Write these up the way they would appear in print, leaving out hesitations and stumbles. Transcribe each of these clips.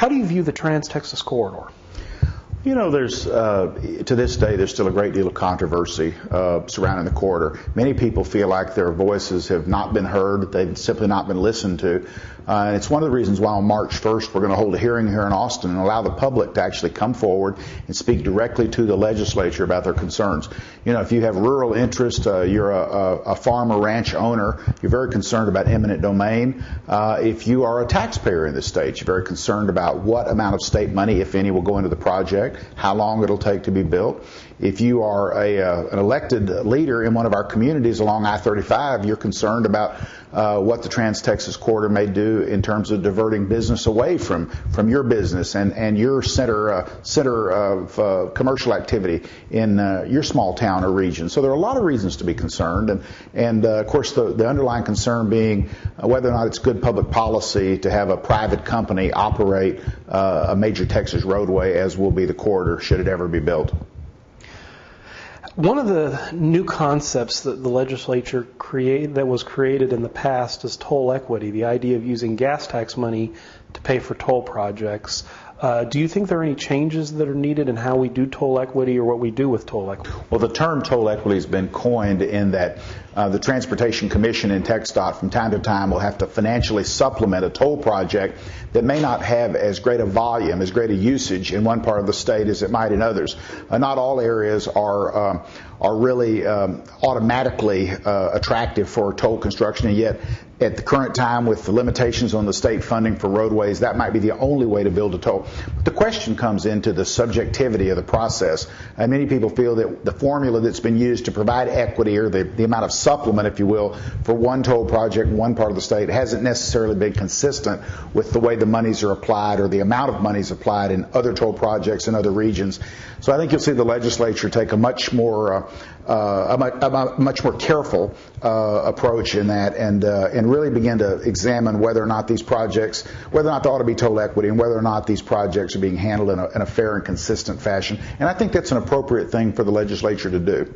How do you view the Trans-Texas Corridor? You know, there's to this day there's still a great deal of controversy surrounding the corridor. Many people feel like their voices have not been heard, they've simply not been listened to. And it's one of the reasons why on March 1st we're going to hold a hearing here in Austin and allow the public to actually come forward and speak directly to the legislature about their concerns. You know, if you have rural interest, you're a farm or ranch owner, you're very concerned about eminent domain. If you are a taxpayer in the state, you're very concerned about what amount of state money, if any, will go into the project, how long it'll take to be built. If you are an elected leader in one of our communities along I-35, you're concerned about what the Trans-Texas Corridor may do in terms of diverting business away from your business and your center of commercial activity in your small town or region. So there are a lot of reasons to be concerned, and of course the underlying concern being whether or not it's good public policy to have a private company operate a major Texas roadway, as will be the corridor should it ever be built. One of the new concepts that the legislature was created in the past is toll equity, the idea of using gas tax money to pay for toll projects. Do you think there are any changes that are needed in how we do toll equity or what we do with toll equity? Well, the term toll equity has been coined in that the Transportation Commission and TxDOT from time to time will have to financially supplement a toll project that may not have as great a volume, as great a usage in one part of the state as it might in others. Not all areas are really automatically attractive for toll construction, and yet at the current time, with the limitations on the state funding for roadways, that might be the only way to build a toll. But the question comes into the subjectivity of the process. And many people feel that the formula that's been used to provide equity, or the amount of supplement, if you will, for one toll project in one part of the state hasn't necessarily been consistent with the way the monies are applied or the amount of monies applied in other toll projects in other regions. So I think you'll see the legislature take a much more careful approach in that, and really begin to examine whether or not these projects, whether or not there ought to be toll equity, and whether or not these projects are being handled in a fair and consistent fashion. And I think that's an appropriate thing for the legislature to do.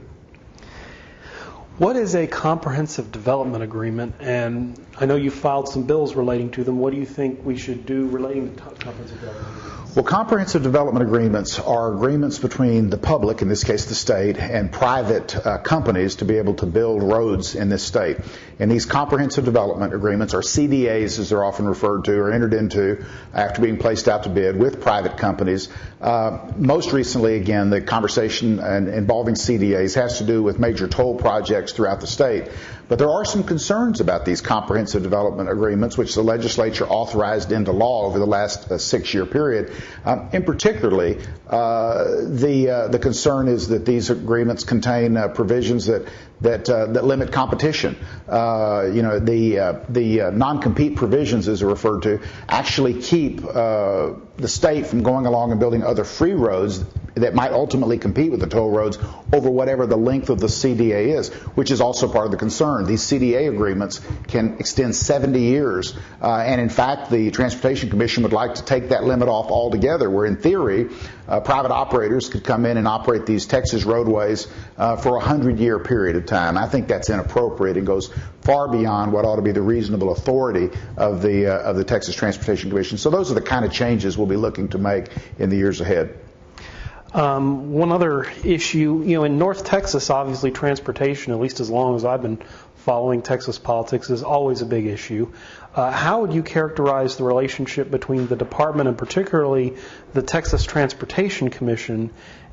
What is a comprehensive development agreement? And I know you filed some bills relating to them. What do you think we should do relating to comprehensive development agreements? Well, comprehensive development agreements are agreements between the public, in this case the state, and private companies to be able to build roads in this state. And these comprehensive development agreements, or CDAs as they're often referred to, are entered into after being placed out to bid with private companies. Most recently, again, the conversation involving CDAs has to do with major toll projects throughout the state. But there are some concerns about these comprehensive development agreements, which the legislature authorized into law over the last 6-year period. In particularly, the concern is that these agreements contain provisions that limit competition. The non-compete provisions, as they're referred to, actually keep the state from going along and building other free roads that might ultimately compete with the toll roads over whatever the length of the CDA is, which is also part of the concern. These CDA agreements can extend 70 years, and in fact the Transportation Commission would like to take that limit off altogether, where in theory private operators could come in and operate these Texas roadways for a 100-year period of time. I think that's inappropriate and goes far beyond what ought to be the reasonable authority of the Texas Transportation Commission. So those are the kind of changes we'll be looking to make in the years ahead. One other issue, in North Texas, obviously transportation, at least as long as I've been following Texas politics, is always a big issue. How would you characterize the relationship between the department and particularly the Texas Transportation Commission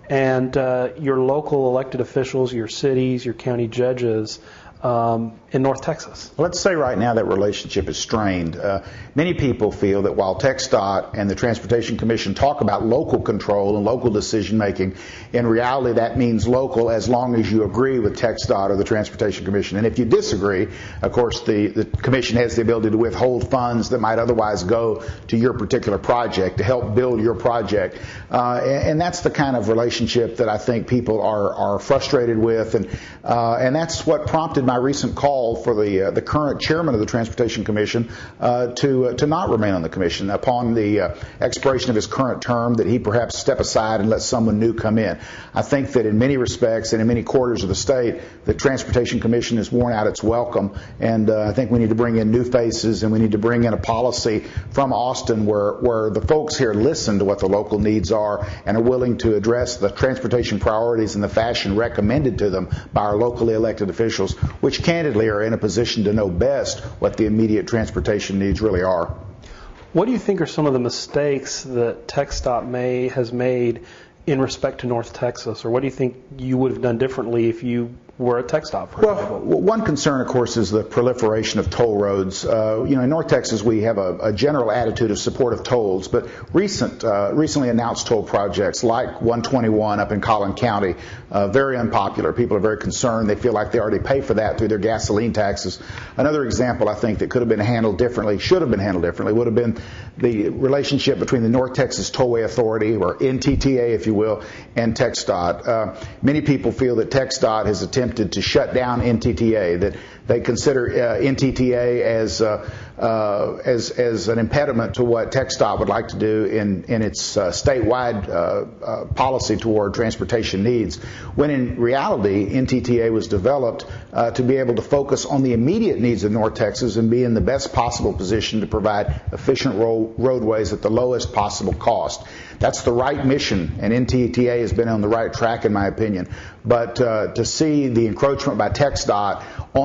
and your local elected officials, your cities, your county judges in North Texas? Let's say right now that relationship is strained. Many people feel that while TxDOT and the Transportation Commission talk about local control and local decision making, in reality that means local as long as you agree with TxDOT or the Transportation Commission. And if you disagree, of course the Commission has the ability to withhold funds that might otherwise go to your particular project to help build your project. And that's the kind of relationship that I think people are frustrated with, and that's what prompted my my recent call for the current chairman of the Transportation Commission to not remain on the commission upon the expiration of his current term, that he perhaps step aside and let someone new come in. I think that in many respects and in many quarters of the state, the Transportation Commission has worn out its welcome, and I think we need to bring in new faces, and we need to bring in a policy from Austin where the folks here listen to what the local needs are and are willing to address the transportation priorities in the fashion recommended to them by our locally elected officials, which candidly are in a position to know best what the immediate transportation needs really are. What do you think are some of the mistakes that TxDOT has made in respect to North Texas, or what do you think you would have done differently if you were at TxDOT, for example? Well, one concern, of course, is the proliferation of toll roads. In North Texas, we have a general attitude of support of tolls, but recently announced toll projects like 121 up in Collin County, very unpopular. People are very concerned. They feel like they already pay for that through their gasoline taxes. Another example, I think, that could have been handled differently, should have been handled differently, would have been the relationship between the North Texas Tollway Authority, or NTTA, if you will, and TxDOT. Many people feel that TxDOT has attempted to shut down NTTA, that they consider NTTA as an impediment to what TxDOT would like to do in its statewide policy toward transportation needs, when in reality NTTA was developed to be able to focus on the immediate needs of North Texas and be in the best possible position to provide efficient roadways at the lowest possible cost. That's the right mission, and NTTA has been on the right track in my opinion. But to see the encroachment by TxDOT on